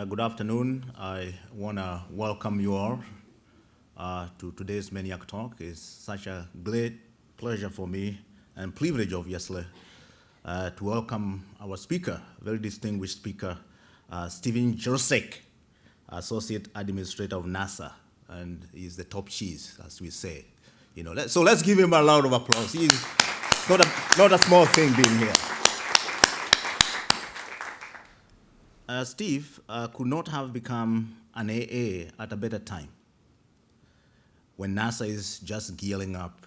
Good afternoon. I want to welcome you all to today's Maniac Talk. It's such a great pleasure for me and privilege, obviously, to welcome our speaker, very distinguished speaker, Stephen Jurczyk, Associate Administrator of NASA, and he's the top cheese, as we say. So let's give him a round of applause. He's not a small thing being here. Steve could not have become an AA at a better time, when NASA is just gearing up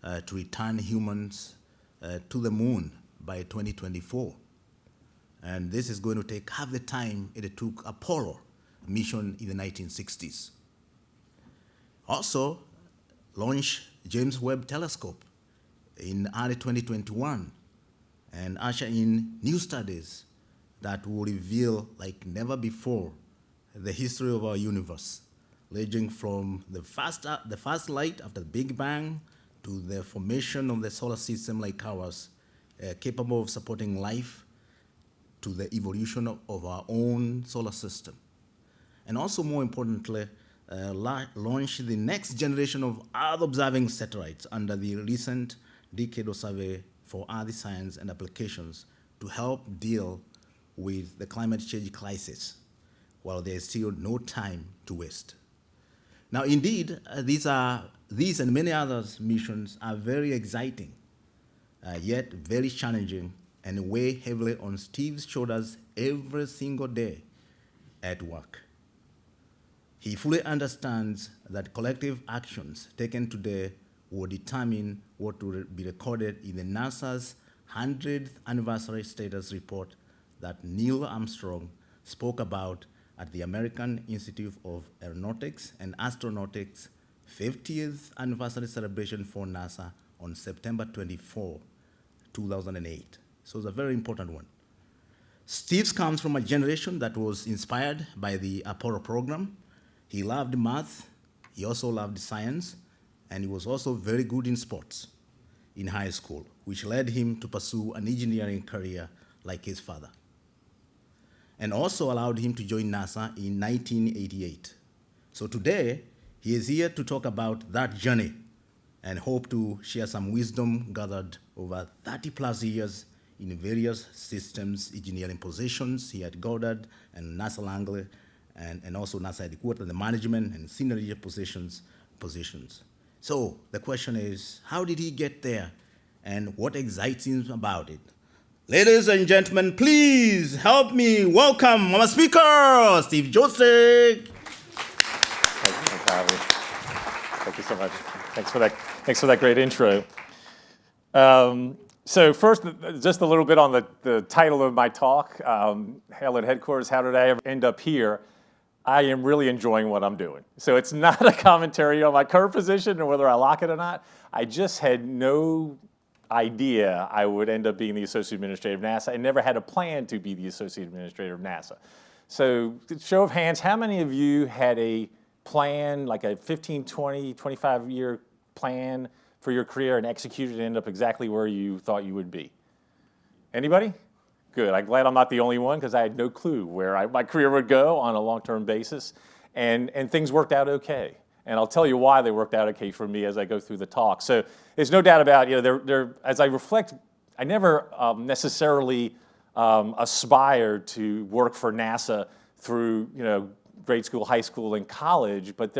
to return humans to the moon by 2024. And this is going to take half the time it took Apollo mission in the 1960s. Also, launch James Webb Telescope in early 2021 and usher in new studies that will reveal, like never before, the history of our universe, ranging from the first light after the Big Bang to the formation of the solar system like ours, capable of supporting life, to the evolution of our own solar system. And also, more importantly, launch the next generation of Earth-observing satellites under the recent decadal survey for Earth science and applications to help deal with the climate change crisis, while there is still no time to waste. Now, indeed, these and many other missions are very exciting, yet very challenging, and weigh heavily on Steve's shoulders every single day at work. He fully understands that collective actions taken today will determine what will be recorded in the NASA's 100th anniversary status report that Neil Armstrong spoke about at the American Institute of Aeronautics and Astronautics 50th anniversary celebration for NASA on September 24, 2008. So it's a very important one. Steve comes from a generation that was inspired by the Apollo program. He loved math, he also loved science, and he was also very good in sports in high school, which led him to pursue an engineering career like his father, and also allowed him to join NASA in 1988. So today, he is here to talk about that journey and hope to share some wisdom gathered over 30 plus years in various systems engineering positions here at Goddard and NASA Langley, and also NASA headquarters, the management and senior leadership positions. So the question is, how did he get there and what excites him about it? Ladies and gentlemen, please help me welcome our speaker, Steve Jurczyk. Thank you so much. Thanks for that great intro. So first, just a little bit on the title of my talk, Hell at Headquarters, how did I ever end up here? I am really enjoying what I'm doing. So it's not a commentary on my current position or whether I like it or not. I just had no idea I would end up being the Associate Administrator of NASA. I never had a plan to be the Associate Administrator of NASA. So show of hands, how many of you had a plan, like a 15, 20, 25-year plan for your career and executed and ended up exactly where you thought you would be? Anybody? Good. I'm glad I'm not the only one because I had no clue where my career would go on a long-term basis, and things worked out okay. And I'll tell you why they worked out okay for me as I go through the talk. So there's no doubt about, as I reflect, I never necessarily aspired to work for NASA through, grade school, high school, and college, but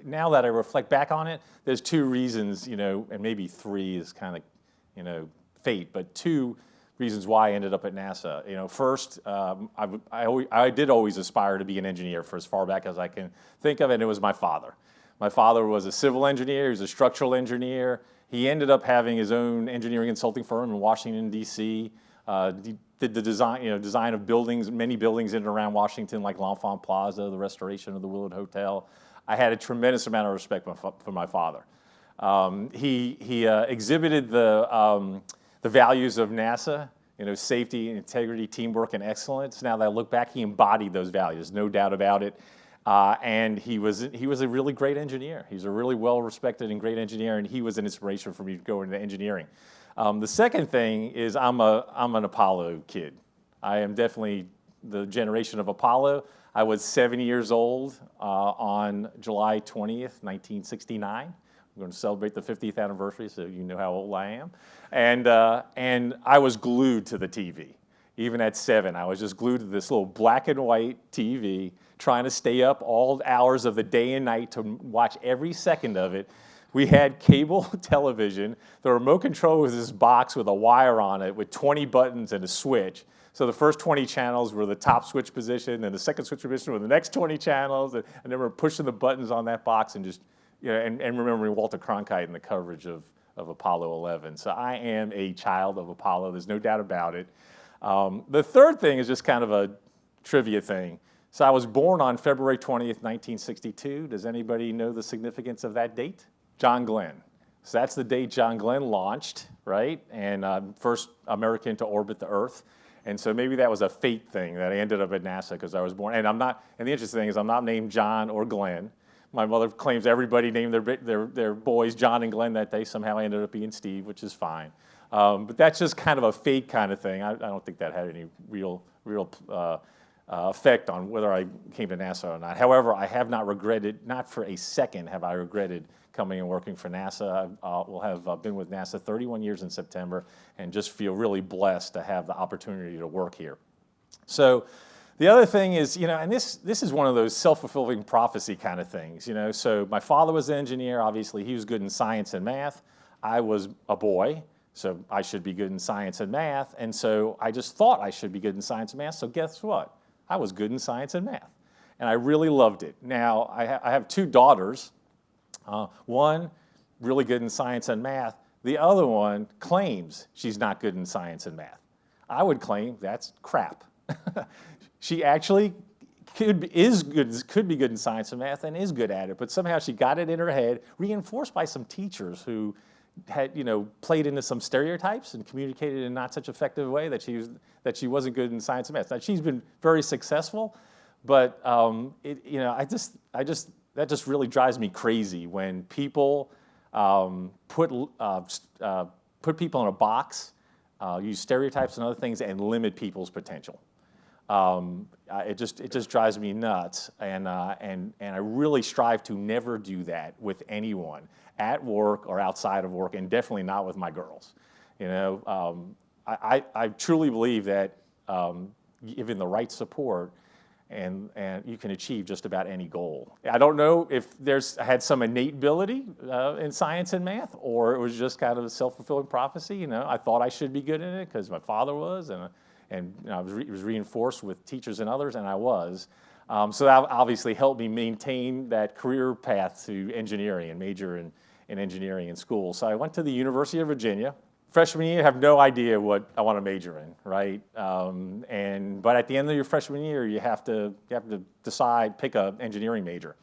now that I reflect back on it, there's two reasons, and maybe three is kind of, fate, but two reasons why I ended up at NASA. First, I did always aspire to be an engineer for as far back as I can think of, and it was my father. My father was a civil engineer, he was a structural engineer. He ended up having his own engineering consulting firm in Washington, D.C. He did the design of buildings, many buildings in and around Washington, like L'Enfant Plaza, the restoration of the Willard Hotel. I had a tremendous amount of respect for my father. He exhibited the values of NASA, safety, integrity, teamwork, and excellence. Now that I look back, he embodied those values, no doubt about it. And he was a really great engineer. He's a really well-respected and great engineer, and he was an inspiration for me to go into engineering. The second thing is I'm an Apollo kid. I am definitely the generation of Apollo. I was 7 years old on July 20th, 1969. We're going to celebrate the 50th anniversary, so you know how old I am. And I was glued to the TV. Even at 7, I was just glued to this little black and white TV, trying to stay up all hours of the day and night to watch every second of it. We had cable television. The remote control was this box with a wire on it with 20 buttons and a switch. So the first 20 channels were the top switch position, and the second switch position were the next 20 channels. And I remember pushing the buttons on that box and just, you know, and remembering Walter Cronkite and the coverage of Apollo 11. So I am a child of Apollo. There's no doubt about it. The third thing is just kind of a trivia thing. So I was born on February 20th, 1962. Does anybody know the significance of that date? John Glenn. So that's the day John Glenn launched, right? And first American to orbit the Earth. And so maybe that was a fate thing that I ended up at NASA because I was born. And I'm not, and the interesting thing is I'm not named John or Glenn. My mother claims everybody named their boys John and Glenn that day. Somehow I ended up being Steve, which is fine. But that's just kind of a fate kind of thing. I don't think that had any real effect on whether I came to NASA or not. However, I have not regretted, not for a second have I regretted coming and working for NASA. I will have been with NASA 31 years in September and just feel really blessed to have the opportunity to work here. So the other thing is, you know, and this is one of those self-fulfilling prophecy kind of things, you know. So my father was an engineer. Obviously, he was good in science and math. I was a boy, so I should be good in science and math. And so I just thought I should be good in science and math. So guess what? I was good in science and math. And I really loved it. Now, I have 2 daughters. One, really good in science and math. The other one claims she's not good in science and math. I would claim that's crap. She actually could be good in science and math and is good at it, but somehow she got it in her head, reinforced by some teachers who had, you know, played into some stereotypes and communicated in not such effective way that she wasn't good in science and math. Now, she's been very successful, but you know, that just really drives me crazy when people put people in a box, use stereotypes and other things, and limit people's potential. It just drives me nuts, and I really strive to never do that with anyone at work or outside of work, and definitely not with my girls. You know, I truly believe that given the right support, and you can achieve just about any goal. I don't know if I had some innate ability in science and math, or it was just kind of a self-fulfilling prophecy. You know, I thought I should be good in it because my father was, and you know, it was reinforced with teachers and others, and I was. So that obviously helped me maintain that career path to engineering and major in engineering in school. So I went to the University of Virginia. Freshman year, I have no idea what I want to major in, right? But at the end of your freshman year, you have to decide, pick an engineering major.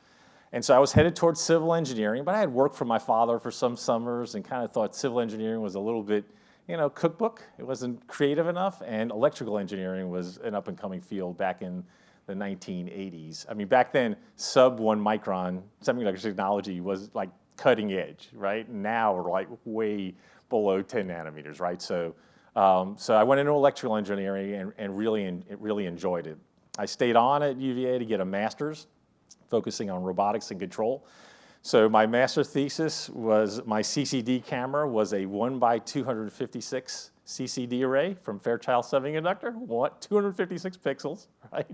And so I was headed towards civil engineering, but I had worked for my father for some summers and kind of thought civil engineering was a little bit, you know, cookbook. It wasn't creative enough, and electrical engineering was an up-and-coming field back in the 1980s. I mean, back then, sub-1 micron semiconductor technology was like cutting edge, right? Now we're like way below 10 nanometers, right? So I went into electrical engineering and really enjoyed it. I stayed on at UVA to get a master's, focusing on robotics and control. So my master's thesis was, my CCD camera was a 1x256 CCD array from Fairchild Semiconductor, 256 pixels, right?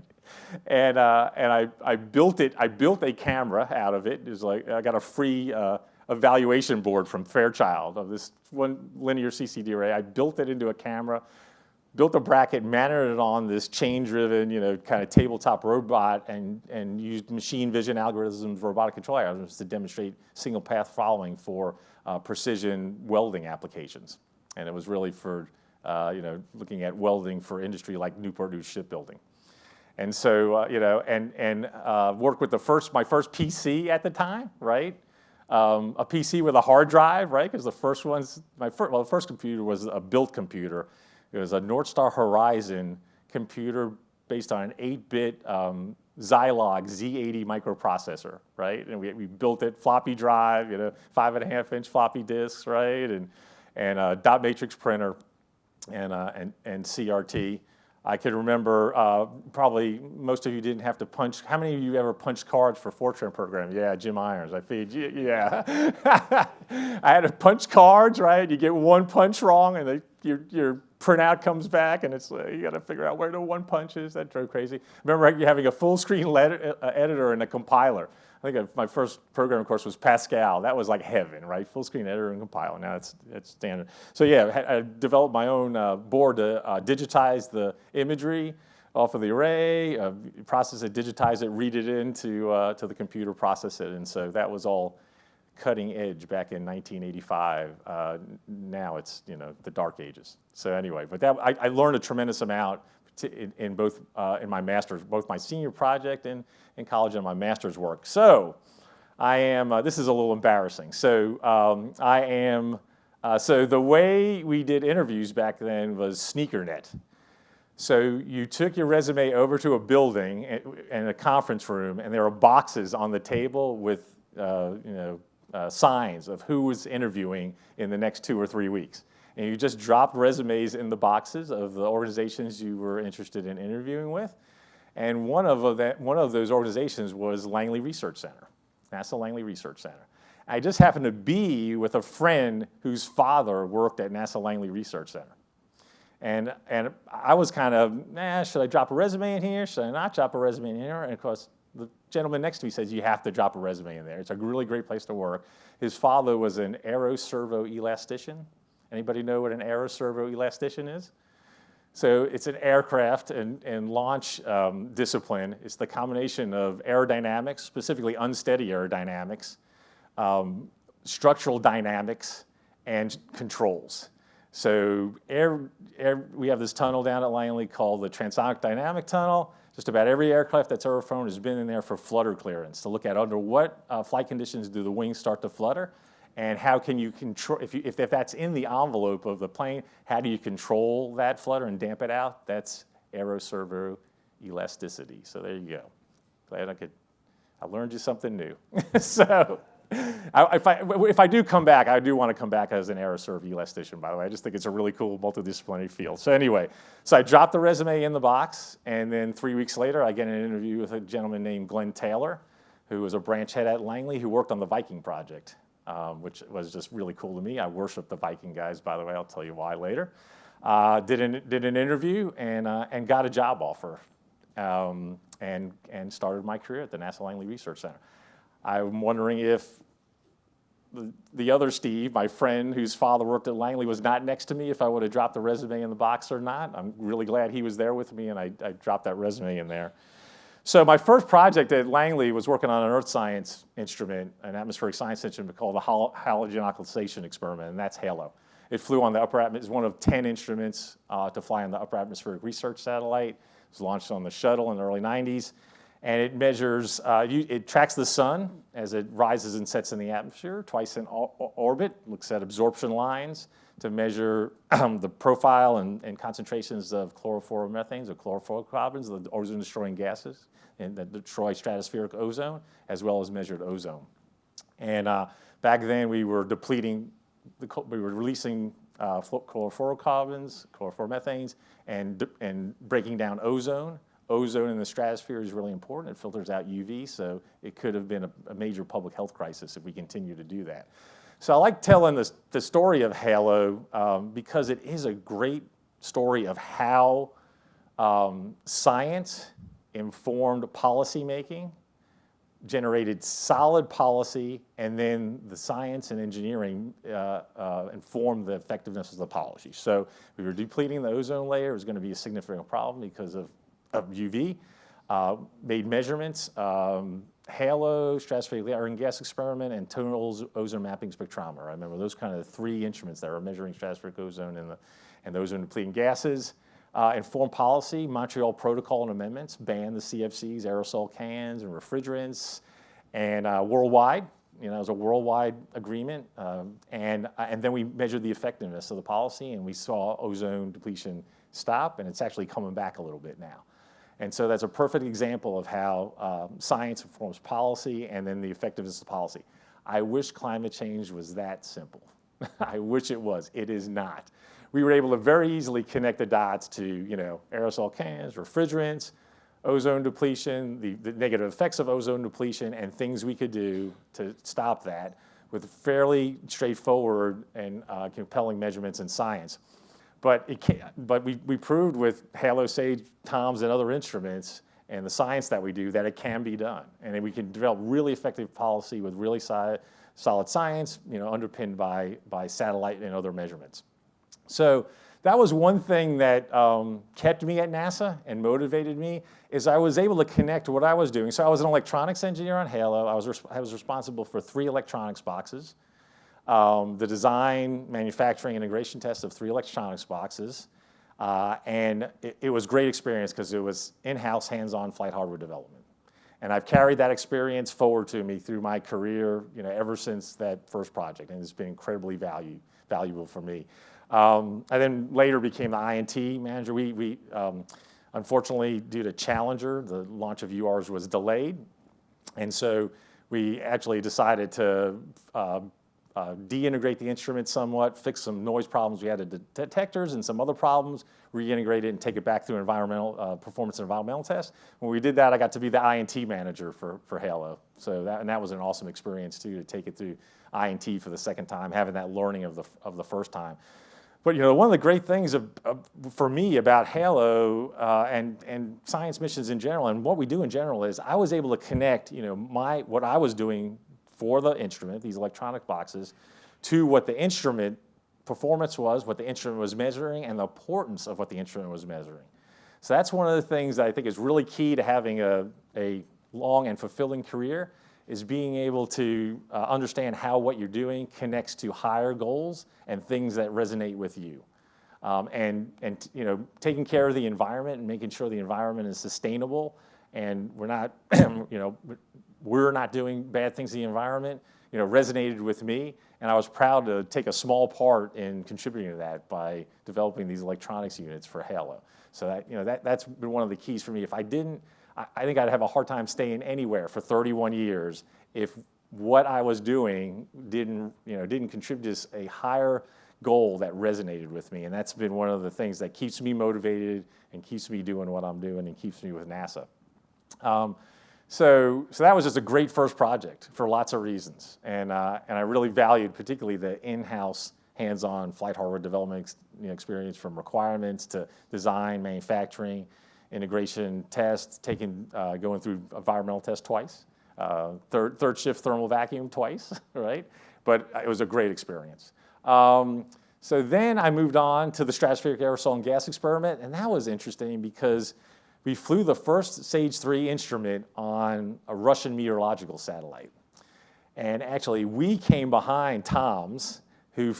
And I built a camera out of it. It was like, I got a free evaluation board from Fairchild of this one linear CCD array. I built it into a camera, built a bracket, mounted it on this chain-driven, you know, kind of tabletop robot, and used machine vision algorithms, robotic control algorithms to demonstrate single path following for precision welding applications. And it was really for, you know, looking at welding for industry like Newport News shipbuilding. And so, you know, and worked with my first PC at the time, right? A PC with a hard drive, right? Because the first ones, the first computer was a built computer. It was a Northstar Horizon computer based on an 8-bit Zilog Z80 microprocessor, right? And we built it, floppy drive, you know, 5.5-inch floppy disks, right? And dot matrix printer and CRT. I could remember, probably most of you didn't have to punch. How many of you ever punched cards for Fortran program? Yeah, Jim Irons, I feed you, yeah. I had to punch cards, right? You get one punch wrong and your printout comes back and it's you got to figure out where the one punch is. That drove crazy. Remember having a full screen editor and a compiler. I think my first programming course was Pascal. That was like heaven, right? Full screen editor and compiler. Now it's standard. So yeah, I developed my own board to digitize the imagery off of the array, process it, digitize it, read it into to the computer, process it, and so that was all cutting edge back in 1985. Now it's the dark ages. So anyway, but I learned a tremendous amount in both in my master's, both my senior project in college and my master's work. So I am. This is a little embarrassing. So I am. So the way we did interviews back then was SneakerNet. So you took your resume over to a building and a conference room, and there were boxes on the table with signs of who was interviewing in the next 2 or 3 weeks. And you just dropped resumes in the boxes of the organizations you were interested in interviewing with. And one of those organizations was Langley Research Center, NASA Langley Research Center. I just happened to be with a friend whose father worked at NASA Langley Research Center. And I was kind of, should I drop a resume in here? Should I not drop a resume in here? And of course, the gentleman next to me says, you have to drop a resume in there. It's a really great place to work. His father was an aeroservo elastician. Anybody know what an aeroservo elastician is? So it's an aircraft and launch discipline. It's the combination of aerodynamics, specifically unsteady aerodynamics, structural dynamics, and controls. So we have this tunnel down at Langley called the Transonic Dynamic Tunnel. Just about every aircraft that's ever flown has been in there for flutter clearance to look at under what flight conditions do the wings start to flutter, and how can you control, if that's in the envelope of the plane, how do you control that flutter and damp it out? That's aeroservo elasticity. So there you go. Glad I learned you something new. So if I do come back, I do want to come back as an aeroservo elastician, by the way. I just think it's a really cool multidisciplinary field. So anyway, so I dropped the resume in the box, and then 3 weeks later, I get an interview with a gentleman named Glenn Taylor, who was a branch head at Langley, who worked on the Viking project, which was just really cool to me. I worship the Viking guys, by the way. I'll tell you why later. Did an interview and got a job offer, and started my career at the NASA Langley Research Center. I'm wondering if the other Steve, my friend whose father worked at Langley, was not next to me, if I would have dropped the resume in the box or not. I'm really glad he was there with me, and I dropped that resume in there. So my first project at Langley was working on an earth science instrument, an atmospheric science instrument called the halogen occultation experiment, and that's HALOE. It flew on the upper atmosphere. It's one of 10 instruments to fly on the upper atmospheric research satellite. It was launched on the shuttle in the early 90s. And it measures, it tracks the sun as it rises and sets in the atmosphere, twice in orbit, looks at absorption lines to measure the profile and concentrations of chlorofluoromethanes, or chlorofluorocarbons, the ozone-destroying gases, and that destroy stratospheric ozone, as well as measured ozone. And back then we were depleting, we were releasing chlorofluorocarbons, chlorofluoromethane, and breaking down ozone. Ozone in the stratosphere is really important. It filters out UV, so it could have been a major public health crisis if we continue to do that. So I like telling the story of HALOE because it is a great story of how science informed policymaking, generated solid policy, and then the science and engineering informed the effectiveness of the policy. So we were depleting the ozone layer. It was going to be a significant problem because of UV, made measurements, HALOE, stratospheric layer and gas experiment, and tonal ozone mapping spectrometer. I remember those kind of three instruments that were measuring stratospheric ozone and the ozone depleting gases. Informed policy, Montreal Protocol and amendments, banned the CFCs, aerosol cans, and refrigerants, and worldwide. It was a worldwide agreement, and then we measured the effectiveness of the policy, and we saw ozone depletion stop, and it's actually coming back a little bit now. And so that's a perfect example of how science informs policy and then the effectiveness of policy. I wish climate change was that simple. I wish it was. It is not. we were able to very easily connect the dots to, aerosol cans, refrigerants, ozone depletion, the negative effects of ozone depletion, and things we could do to stop that with fairly straightforward and compelling measurements and science. But we proved with HALOE, SAGE, TOMS, and other instruments and the science that we do that it can be done. And then we can develop really effective policy with really solid science, underpinned by satellite and other measurements. So that was one thing that kept me at NASA and motivated me, is I was able to connect what I was doing. So I was an electronics engineer on HALOE. I was responsible for 3 electronics boxes, the design, manufacturing, integration test of 3 electronics boxes. And it was great experience because it was in-house, hands-on flight hardware development. And I've carried that experience forward to me through my career, ever since that first project, and it's been incredibly valuable for me. I then later became the INT manager. We unfortunately, due to Challenger, the launch of URs was delayed, and so we actually decided to de-integrate the instrument somewhat, fix some noise problems we had at the detectors and some other problems, reintegrate it and take it back through environmental performance and environmental tests. When we did that, I got to be the INT manager for HALOE. So that was an awesome experience too, to take it through INT for the second time, having that learning of the first time. But one of the great things for me about HALOE and science missions in general, and what we do in general, is I was able to connect what I was doing for the instrument, these electronic boxes, to what the instrument performance was, what the instrument was measuring, and the importance of what the instrument was measuring. So that's one of the things that I think is really key to having a long and fulfilling career, is being able to understand how what you're doing connects to higher goals and things that resonate with you. And taking care of the environment and making sure the environment is sustainable, and we're not, we're not doing bad things to the environment, resonated with me, and I was proud to take a small part in contributing to that by developing these electronics units for HALOE. So that's been one of the keys for me. If I didn't, I think I'd have a hard time staying anywhere for 31 years if what I was doing didn't contribute to a higher goal that resonated with me. And that's been one of the things that keeps me motivated and keeps me doing what I'm doing and keeps me with NASA. So that was just a great first project for lots of reasons. And I really valued particularly the in-house hands-on flight hardware development experience, from requirements to design, manufacturing, integration tests, going through environmental tests twice, third shift thermal vacuum twice, right? But it was a great experience. So then I moved on to the stratospheric aerosol and gas experiment, and that was interesting because we flew the first SAGE-3 instrument on a Russian meteorological satellite. And actually, we came behind TOMS, who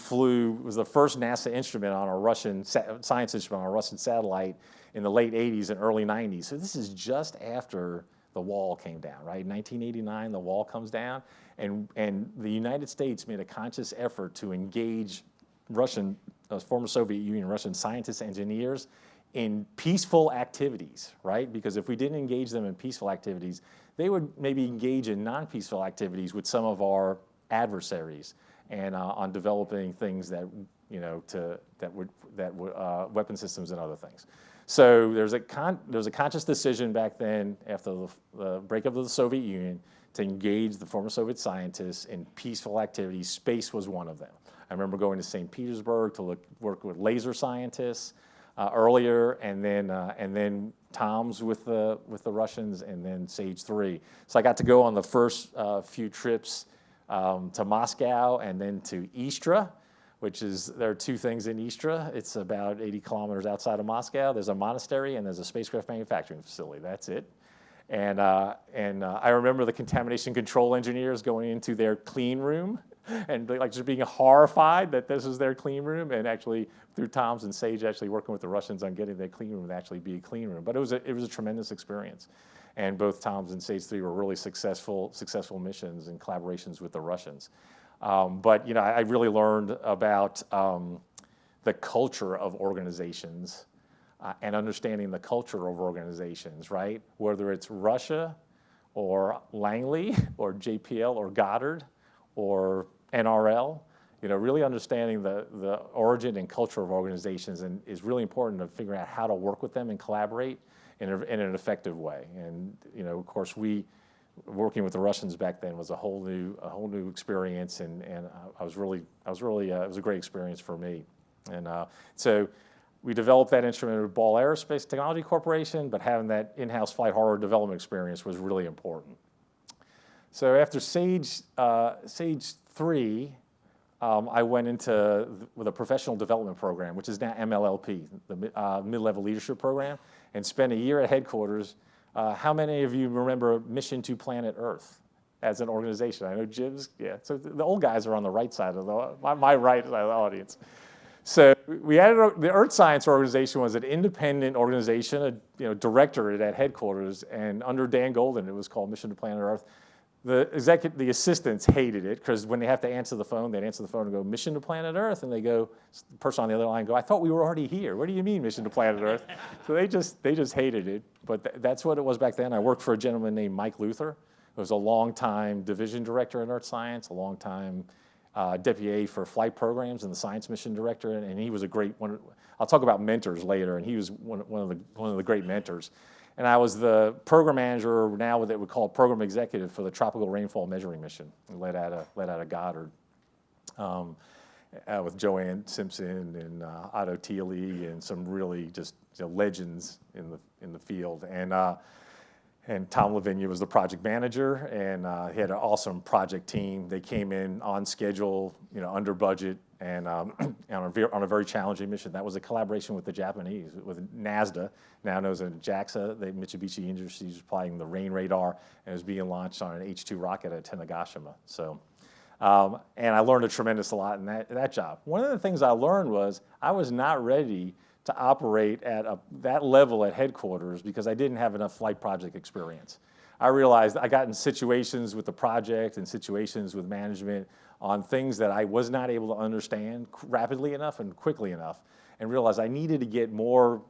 was the first NASA instrument on a Russian science instrument on a Russian satellite in the late 80s and early 90s. So this is just after the wall came down, right? In 1989, the wall comes down, and the United States made a conscious effort to engage former Soviet Union, Russian scientists, engineers in peaceful activities, right? Because if we didn't engage them in peaceful activities, they would maybe engage in non-peaceful activities with some of our adversaries, and on developing things that weapon systems and other things. So there's a conscious decision back then, after the breakup of the Soviet Union, to engage the former Soviet scientists in peaceful activities. Space was one of them. I remember going to St. Petersburg to work with laser scientists earlier, and then TOMS with the Russians, and then SAGE-3. So I got to go on the first few trips to Moscow and then to Istra, there are 2 things in Istra. It's about 80 kilometers outside of Moscow. There's a monastery and there's a spacecraft manufacturing facility. That's it. And I remember the contamination control engineers going into their clean room and just being horrified that this is their clean room, and actually through TOMS and SAGE actually working with the Russians on getting their clean room to actually be a clean room. But it was a tremendous experience. And both TOMS and SAGE-3 were really successful missions and collaborations with the Russians. But I really learned about the culture of organizations and understanding the culture of organizations, right? Whether it's Russia or Langley or JPL or Goddard or NRL, really understanding the origin and culture of organizations and is really important to figuring out how to work with them and collaborate in an effective way. And of course, working with the Russians back then was a whole new experience, and it was a great experience for me. And so we developed that instrument with Ball Aerospace Technology Corporation, but having that in-house flight hardware development experience was really important. So after Sage 3, I went with a professional development program, which is now MLLP, the Mid-Level Leadership Program, and spent a year at headquarters. How many of you remember Mission to Planet Earth as an organization? I know Jim's, yeah. So the old guys are on the right side of my right side of the audience. So we added the Earth Science Organization was an independent organization, directorate at headquarters, and under Dan Golden, it was called Mission to Planet Earth. The assistants hated it because when they have to answer the phone, they'd answer the phone and go, Mission to Planet Earth, and the person on the other line go, I thought we were already here. What do you mean Mission to Planet Earth? So they just hated it, but that's what it was back then. I worked for a gentleman named Mike Luther, who was a long-time division director in Earth Science, a long-time deputy for flight programs and the science mission director, and he was a great one. I'll talk about mentors later, and he was one of the great mentors. And I was the program manager, now what they would call program executive, for the Tropical Rainfall Measuring Mission, led out of Goddard, with Joanne Simpson and Otto Thiele and some really just legends in the field. And Tom Lavinia was the project manager, and he had an awesome project team. They came in on schedule, under budget, and on a very challenging mission. That was a collaboration with the Japanese, with NASDA, now known as JAXA. Mitsubishi Industries was applying the rain radar, and it was being launched on an H-2 rocket at Tanegashima. So, and I learned a tremendous lot in that job. One of the things I learned was I was not ready to operate at that level at headquarters because I didn't have enough flight project experience. I realized I got in situations with the project and situations with management on things that I was not able to understand rapidly enough and quickly enough, and realized I needed to get more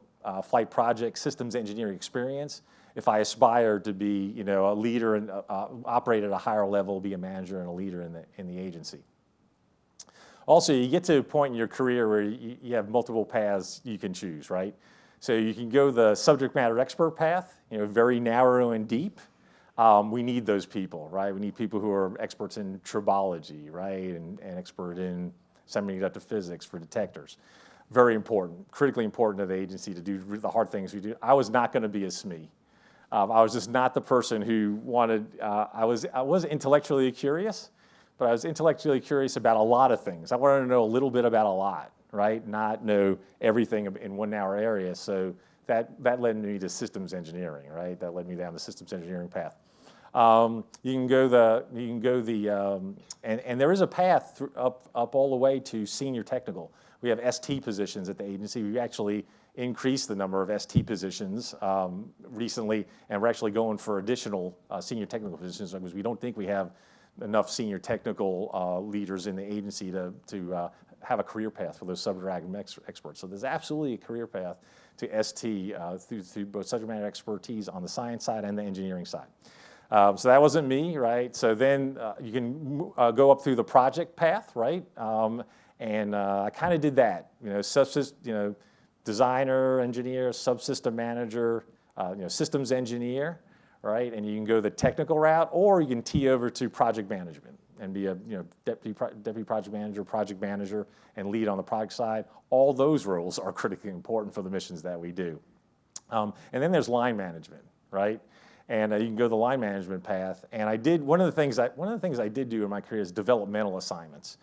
flight project systems engineering experience if I aspired to be a leader and operate at a higher level, be a manager and a leader in the agency. Also, you get to a point in your career where you have multiple paths you can choose, right? So you can go the subject matter expert path, very narrow and deep. We need those people, right? We need people who are experts in tribology, right? And expert in semiconductor physics for detectors. Very important, critically important to the agency to do the hard things we do. I was not going to be a SME. I was just not the person who wanted, I was intellectually curious, but I was intellectually curious about a lot of things. I wanted to know a little bit about a lot, right? Not know everything in one narrow area. So that led me to systems engineering, right? That led me down the systems engineering path. You can go and there is a path up all the way to senior technical. We have ST positions at the agency. We actually increased the number of ST positions recently, and we're actually going for additional senior technical positions because we don't think we have enough senior technical leaders in the agency to have a career path for those subject matter experts. So there's absolutely a career path to ST through both subject matter expertise on the science side and the engineering side. So that wasn't me, right? So then you can go up through the project path, right? And I kind of did that, designer, engineer, subsystem manager, systems engineer, right? And you can go the technical route, or you can tee over to project management and be a deputy project manager, and lead on the project side. All those roles are critically important for the missions that we do. And then there's line management, right? And you can go the line management path. And one of the things I did do in my career is developmental assignments,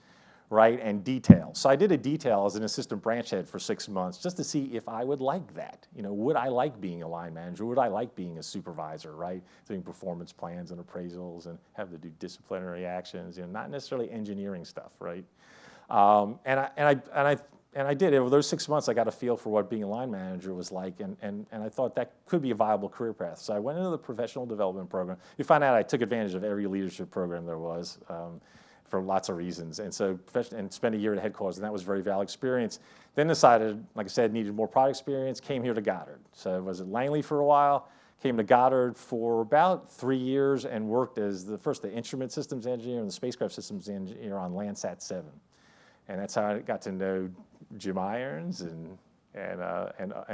right? And detail. So I did a detail as an assistant branch head for 6 months just to see if I would like that. Would I like being a line manager? Would I like being a supervisor, right? Doing performance plans and appraisals and have to do disciplinary actions, not necessarily engineering stuff, right? And I did. Over those 6 months, I got a feel for what being a line manager was like, and I thought that could be a viable career path. So I went into the professional development program. You find out I took advantage of every leadership program there was for lots of reasons. And so spent a year at headquarters, and that was a very valuable experience. Then decided, like I said, needed more product experience, came here to Goddard. So I was at Langley for a while, came to Goddard for about 3 years and worked as the instrument systems engineer and the spacecraft systems engineer on Landsat 7. and that's how I got to know Jim Irons and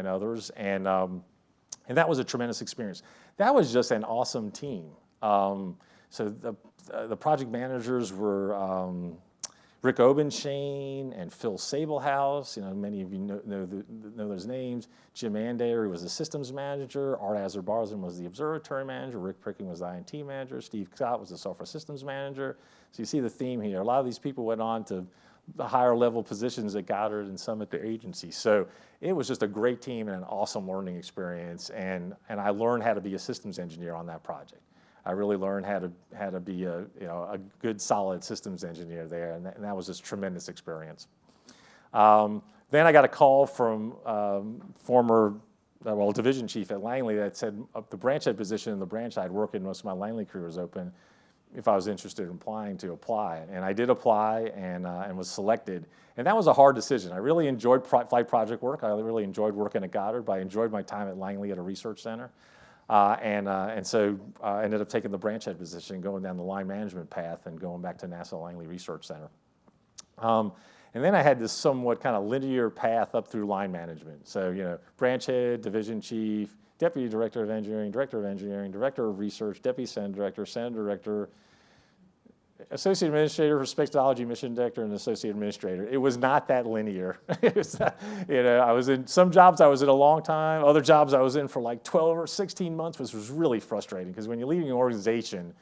others, and that was a tremendous experience. That was just an awesome team. So the project managers were Rick Obenshane and Phil Sablehouse. Many of you know those names. Jim Andair was the systems manager. Art Azarbarzan was the observatory manager. Rick Pricking was the INT manager. Steve Scott was the software systems manager. So you see the theme here. A lot of these people went on to the higher level positions at Goddard and some at the agency. So it was just a great team and an awesome learning experience. And I learned how to be a systems engineer on that project. I really learned how to be a good solid systems engineer there, and that was just a tremendous experience. Then I got a call from former division chief at Langley that said the branch head position in the branch I'd worked in most of my Langley career was open, if I was interested in apply. And I did apply and was selected. And that was a hard decision. I really enjoyed flight project work. I really enjoyed working at Goddard, but I enjoyed my time at Langley at a research center. And so I ended up taking the branch head position, going down the line management path and going back to NASA Langley Research Center. And then I had this somewhat kind of linear path up through line management. So, branch head, division chief, deputy director of engineering, director of research, deputy center director, associate administrator for spectrology mission director, and associate administrator. It was not that linear. I was in some jobs I was in a long time, other jobs I was in for like 12 or 16 months, which was really frustrating because when you're leading an organization,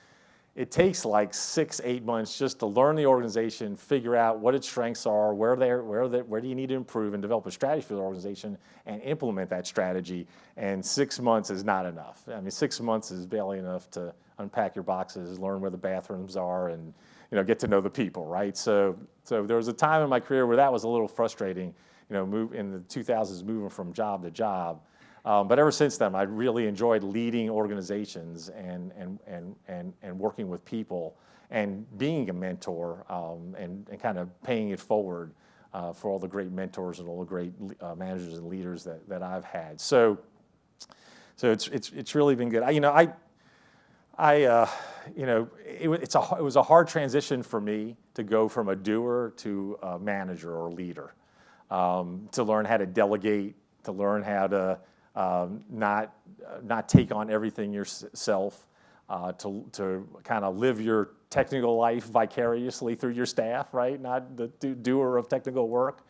it takes like 6-8 months just to learn the organization, figure out what its strengths are, where do you need to improve, and develop a strategy for the organization and implement that strategy. And 6 months is not enough. I mean, 6 months is barely enough to unpack your boxes, learn where the bathrooms are, and get to know the people, right? So there was a time in my career where that was a little frustrating. Move in the 2000s, moving from job to job. But ever since then, I really enjoyed leading organizations and working with people and being a mentor and kind of paying it forward for all the great mentors and all the great managers and leaders that I've had. So it's really been good. It was a hard transition for me to go from a doer to a manager or leader, to learn how to delegate, to learn how to not take on everything yourself, to kind of live your technical life vicariously through your staff, right? Not the doer of technical work,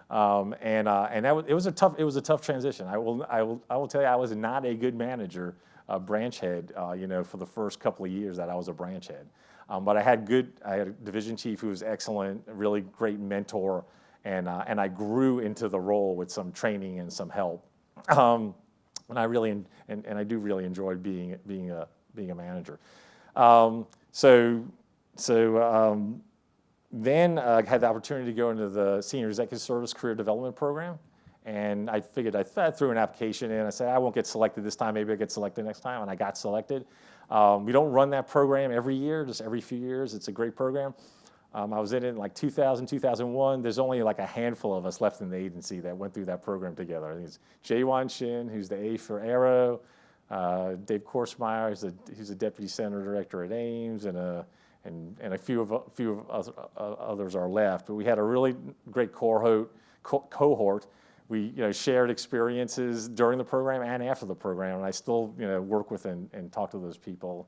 and it was a tough transition. I will tell you, I was not a good manager, branch head, for the first couple of years that I was a branch head, but I had a division chief who was excellent, a really great mentor, and I grew into the role with some training and some help. And I really and I do really enjoy being a manager. Then I had the opportunity to go into the Senior Executive Service Career Development Program, and I figured I threw an application in. I said I won't get selected this time. Maybe I get selected next time, and I got selected. We don't run that program every year, just every few years. It's a great program. I was in it in like 2000, 2001. There's only like a handful of us left in the agency that went through that program together. I think it's Jaewon Shin, who's the A for Aero, Dave Korsmeyer, who's a deputy center director at Ames, and a few of others are left. But we had a really great cohort. We shared experiences during the program and after the program, and I still work with and talk to those people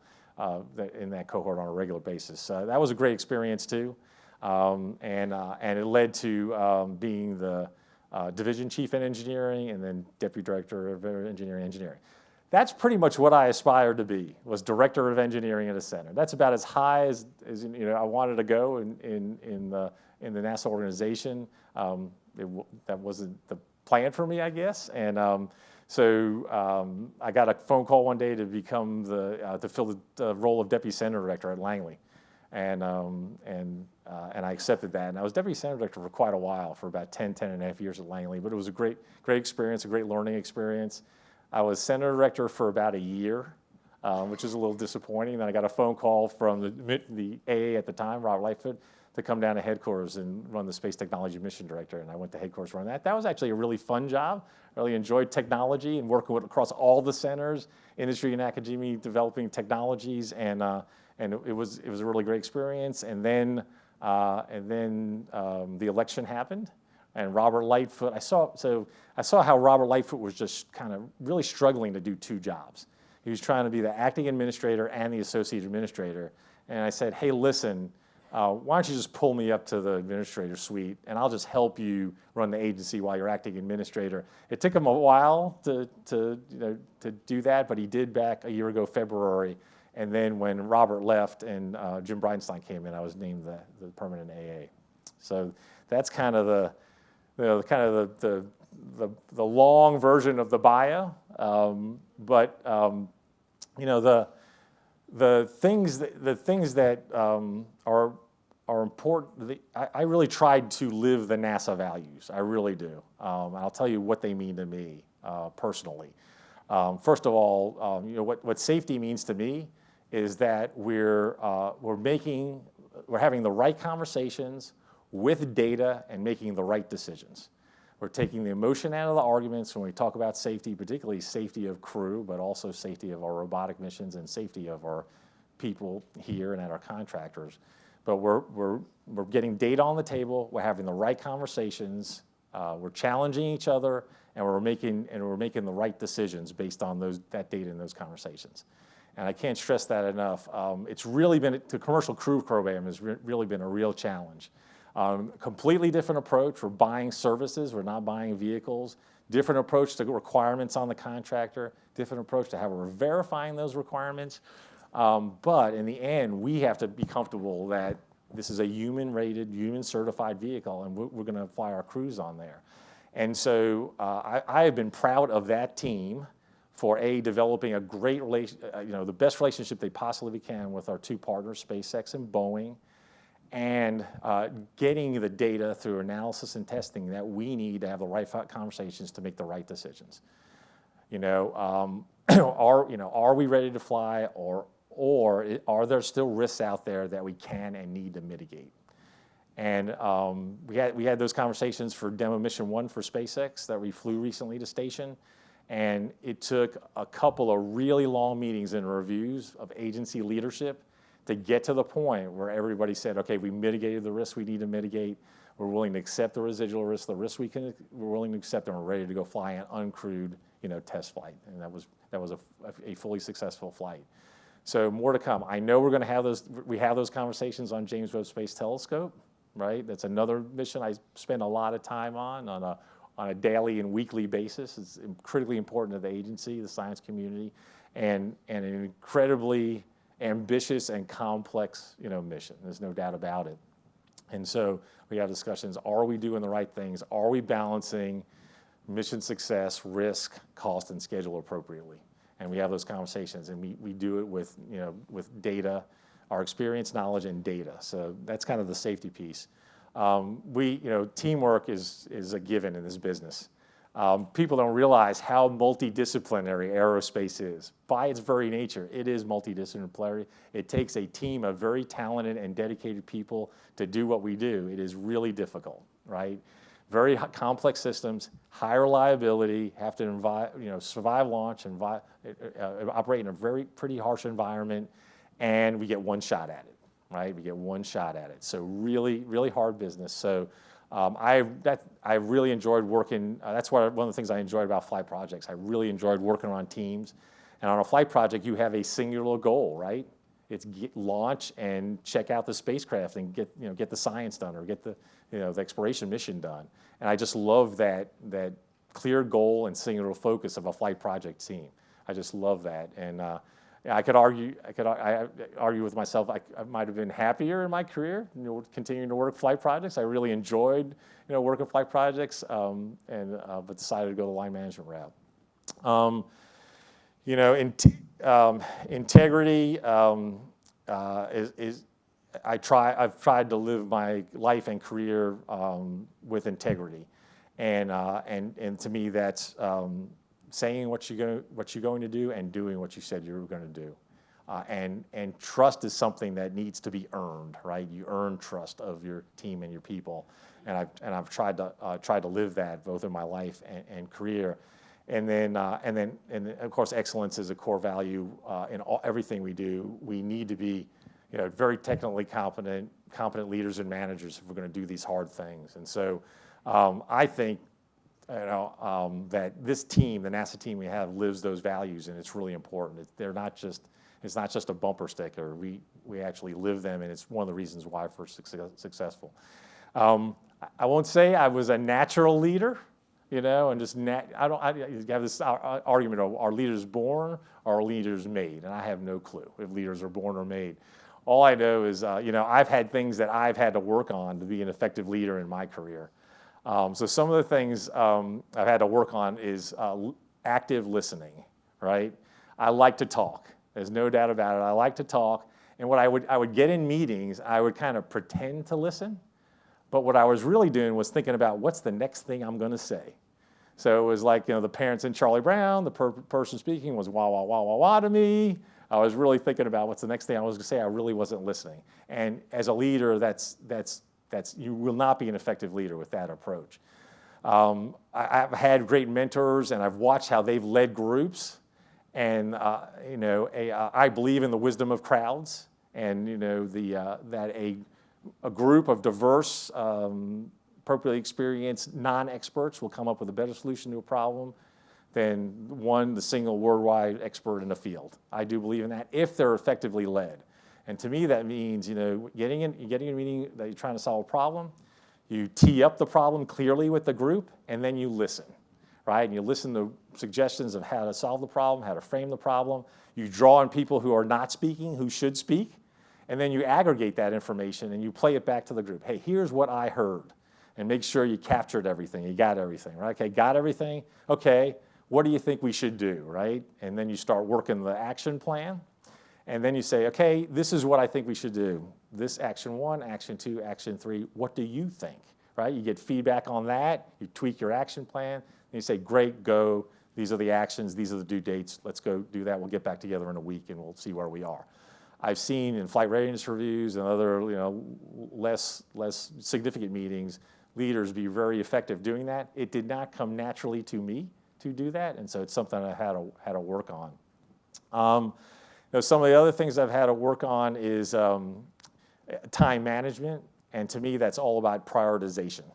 in that cohort on a regular basis. That was a great experience too, and it led to being the division chief in engineering and then deputy director of engineering. That's pretty much what I aspired to be, was director of engineering at a center. That's about as high as I wanted to go in the NASA organization. That wasn't the plan for me, I guess, and. So I got a phone call one day to become to fill the role of deputy center director at Langley, and I accepted that. And I was deputy center director for quite a while, for about 10 and a half years at Langley. But it was a great experience, a great learning experience. I was center director for about a year, which was a little disappointing. Then I got a phone call from the AA at the time, Robert Lightfoot, to come down to headquarters and run the Space Technology Mission Director, and I went to headquarters to run that. That was actually a really fun job. I really enjoyed technology and working across all the centers, industry and academia, developing technologies, and it was a really great experience. And then And then the election happened, and Robert Lightfoot, I saw how Robert Lightfoot was just kind of really struggling to do two jobs. He was trying to be the acting administrator and the associate administrator. And I said, hey, listen, why don't you just pull me up to the administrator suite, and I'll just help you run the agency while you're acting administrator. It took him a while to do that, but he did back a year ago, February. And then when Robert left and Jim Bridenstine came in, I was named the permanent AA. So that's kind of the long version of the bio. The things that are important. I really tried to live the NASA values. I really do. I'll tell you what they mean to me personally. First of all, what safety means to me is that we're having the right conversations with data and making the right decisions. We're taking the emotion out of the arguments when we talk about safety, particularly safety of crew, but also safety of our robotic missions and safety of our people here and at our contractors. But we're getting data on the table. We're having the right conversations. We're challenging each other, and we're making the right decisions based on that data and those conversations. And I can't stress that enough. It's really been, the commercial crew program has really been a real challenge. Completely different approach. We're buying services. We're not buying vehicles. Different approach to requirements on the contractor. Different approach to how we're verifying those requirements. But in the end, we have to be comfortable that this is a human-rated, human-certified vehicle, and we're going to fly our crews on there. And so I have been proud of that team for developing a great the best relationship they possibly can with our two partners, SpaceX and Boeing, and getting the data through analysis and testing that we need to have the right conversations to make the right decisions. Are we ready to fly, or are there still risks out there that we can and need to mitigate? And we had those conversations for Demo Mission 1 for SpaceX that we flew recently to station. And it took a couple of really long meetings and reviews of agency leadership to get to the point where everybody said, okay, we mitigated the risks we need to mitigate. We're willing to accept the residual risk, the risks we're willing to accept, and we're ready to go fly an uncrewed, test flight. And that was a fully successful flight. So more to come. I know we're going to have those conversations on James Webb Space Telescope, right? That's another mission I spend a lot of time on a daily and weekly basis. It's critically important to the agency, the science community, and an incredibly ambitious and complex, mission. There's no doubt about it. And so we have discussions, are we doing the right things? Are we balancing mission success, risk, cost, and schedule appropriately? And we have those conversations, and we do it with data, our experience, knowledge, and data. So that's kind of the safety piece. Teamwork is a given in this business. People don't realize how multidisciplinary aerospace is. By its very nature, it is multidisciplinary. It takes a team of very talented and dedicated people to do what we do. It is really difficult, right? Very complex systems, high reliability, have to survive launch and operate in a pretty harsh environment, and we get one shot at it, right? We get one shot at it. So really, really hard business. So I really enjoyed working. That's one of the things I enjoyed about flight projects. I really enjoyed working on teams. And on a flight project, you have a singular goal, right? It's launch and check out the spacecraft and get the science done, or get the exploration mission done. And I just love that clear goal and singular focus of a flight project team. I just love that. And I argue with myself. I might have been happier in my career, continuing to work flight projects. I really enjoyed, working flight projects, but decided to go the line management route. Integrity I've tried to live my life and career with integrity, and to me that's saying what you're going to do and doing what you said you were going to do. And trust is something that needs to be earned, right? You earn trust of your team and your people, and I've tried to live that both in my life and career. And then of course excellence is a core value in everything we do. We need to be, very technically competent leaders and managers if we're going to do these hard things. And so I think that this team, the NASA team we have, lives those values, and it's really important. It's not just a bumper sticker. We actually live them, and it's one of the reasons why we're successful. I won't say I was a natural leader, and just you have this argument of, are leaders born or are leaders made? And I have no clue if leaders are born or made. All I know is, I've had things that I've had to work on to be an effective leader in my career. So some of the things I've had to work on is active listening, right? I like to talk. There's no doubt about it. I like to talk. And what I would get in meetings, I would kind of pretend to listen. But what I was really doing was thinking about what's the next thing I'm going to say. So it was like, the parents in Charlie Brown, the person speaking was wah, wah, wah, wah, wah to me. I was really thinking about what's the next thing I was going to say. I really wasn't listening. And as a leader, you will not be an effective leader with that approach. I've had great mentors, and I've watched how they've led groups. And I believe in the wisdom of crowds, and that a group of diverse, appropriately experienced non-experts will come up with a better solution to a problem than the single worldwide expert in the field. I do believe in that if they're effectively led. And to me, that means getting in a meeting that you're trying to solve a problem, you tee up the problem clearly with the group, and then you listen, right? And you listen to suggestions of how to solve the problem, how to frame the problem. You draw on people who are not speaking, who should speak, and then you aggregate that information and you play it back to the group. Hey, here's what I heard, and make sure you captured everything, you got everything, right? Okay, got everything? Okay, what do you think we should do, right? And then you start working the action plan. And then you say, okay, this is what I think we should do. This action 1, action 2, action 3, what do you think, right? You get feedback on that, you tweak your action plan, and you say, great, go, these are the actions, these are the due dates, let's go do that, we'll get back together in a week and we'll see where we are. I've seen in flight readiness reviews and other less significant meetings, leaders be very effective doing that. It did not come naturally to me to do that, and so it's something I had to work on. Some of the other things I've had to work on is time management, and to me that's all about prioritization,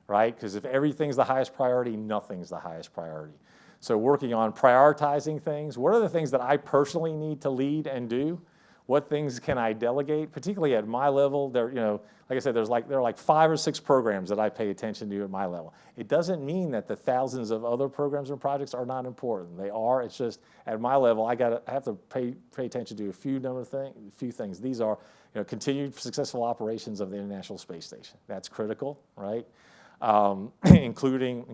right? Because if everything's the highest priority, nothing's the highest priority. So working on prioritizing things, what are the things that I personally need to lead and do? What things can I delegate, particularly at my level? Like I said, there are like 5 or 6 programs that I pay attention to at my level. It doesn't mean that the thousands of other programs and projects are not important. They are. It's just at my level, I have to pay attention to a few things. These are continued successful operations of the International Space Station. That's critical, right? Including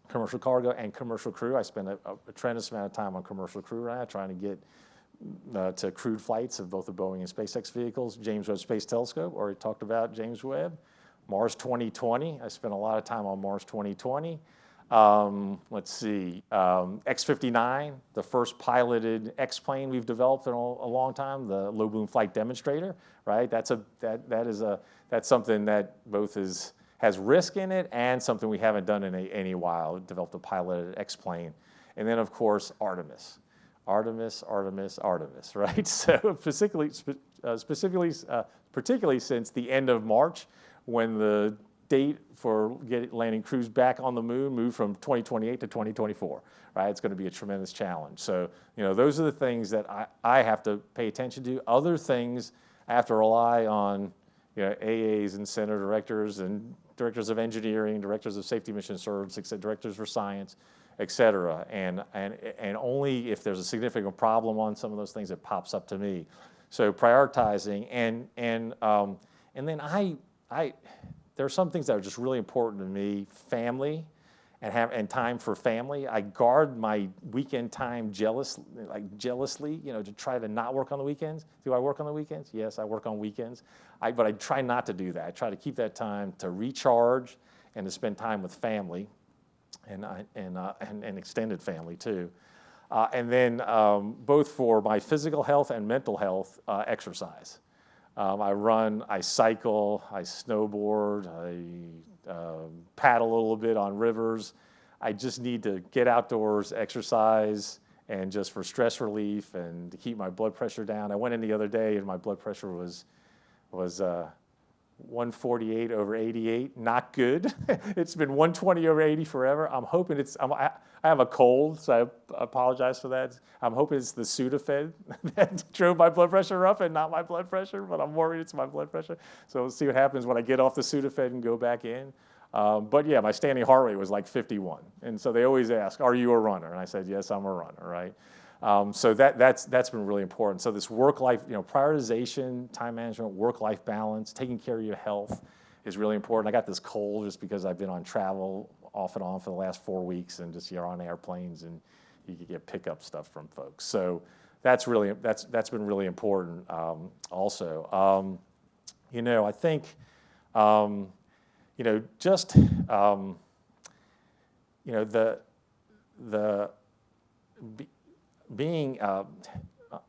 commercial cargo and commercial crew. I spend a tremendous amount of time on commercial crew right now, trying to get to crewed flights of both the Boeing and SpaceX vehicles. James Webb Space Telescope, already talked about James Webb. Mars 2020, I spent a lot of time on Mars 2020. Let's see, X-59, the first piloted X-plane we've developed in a long time, the low boom flight demonstrator, right? That's something that both has risk in it and something we haven't done in any while, developed a piloted X-plane. And then of course, Artemis, right? So particularly since the end of March, when the date for landing crews back on the moon moved from 2028 to 2024, right? It's going to be a tremendous challenge. So, those are the things that I have to pay attention to. Other things I have to rely on, AAs and center directors and directors of engineering, directors of safety mission service, directors for science, et cetera. And only if there's a significant problem on some of those things, it pops up to me. So prioritizing and then there are some things that are just really important to me. Family and time for family. I guard my weekend time jealously, to try to not work on the weekends. Do I work on the weekends? Yes, I work on weekends. But I try not to do that. I try to keep that time to recharge and to spend time with family and extended family too. And then both for my physical health and mental health, exercise. I run, I cycle, I snowboard, I paddle a little bit on rivers. I just need to get outdoors, exercise, and just for stress relief and to keep my blood pressure down. I went in the other day and my blood pressure was 148 over 88, not good. It's been 120 over 80 forever. I'm hoping I have a cold, so I apologize for that. I'm hoping it's the Sudafed that drove my blood pressure up and not my blood pressure, but I'm worried it's my blood pressure. So we'll see what happens when I get off the Sudafed and go back in. But yeah, my standing heart rate was like 51. And so they always ask, are you a runner? And I said, yes, I'm a runner, right? So that's been really important. So this work-life, prioritization, time management, work-life balance, taking care of your health is really important. I got this cold just because I've been on travel off and on for the last 4 weeks, and just you're on airplanes and you can get pickup stuff from folks. So that's been really important also. I think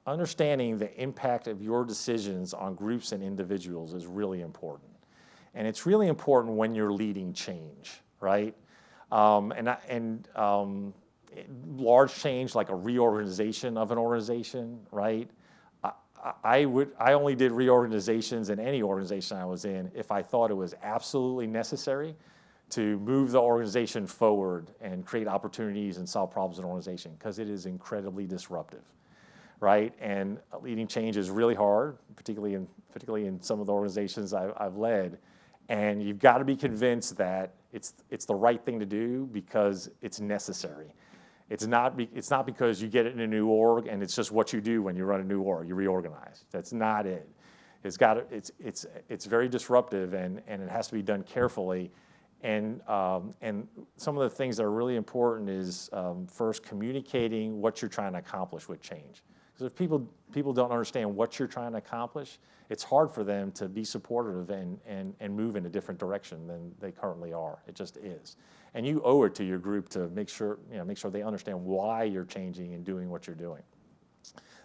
understanding the impact of your decisions on groups and individuals is really important. And it's really important when you're leading change, right? Large change like a reorganization of an organization, right? I only did reorganizations in any organization I was in if I thought it was absolutely necessary to move the organization forward and create opportunities and solve problems in an organization, because it is incredibly disruptive, right? And leading change is really hard, particularly in some of the organizations I've led. And you've got to be convinced that it's the right thing to do because it's necessary. It's not because you get it in a new org and it's just what you do when you run a new org. You reorganize. That's not it. It's very disruptive, and it has to be done carefully. And some of the things that are really important is first communicating what you're trying to accomplish with change. Because if people don't understand what you're trying to accomplish, it's hard for them to be supportive and move in a different direction than they currently are. It just is. And you owe it to your group to make sure they understand why you're changing and doing what you're doing.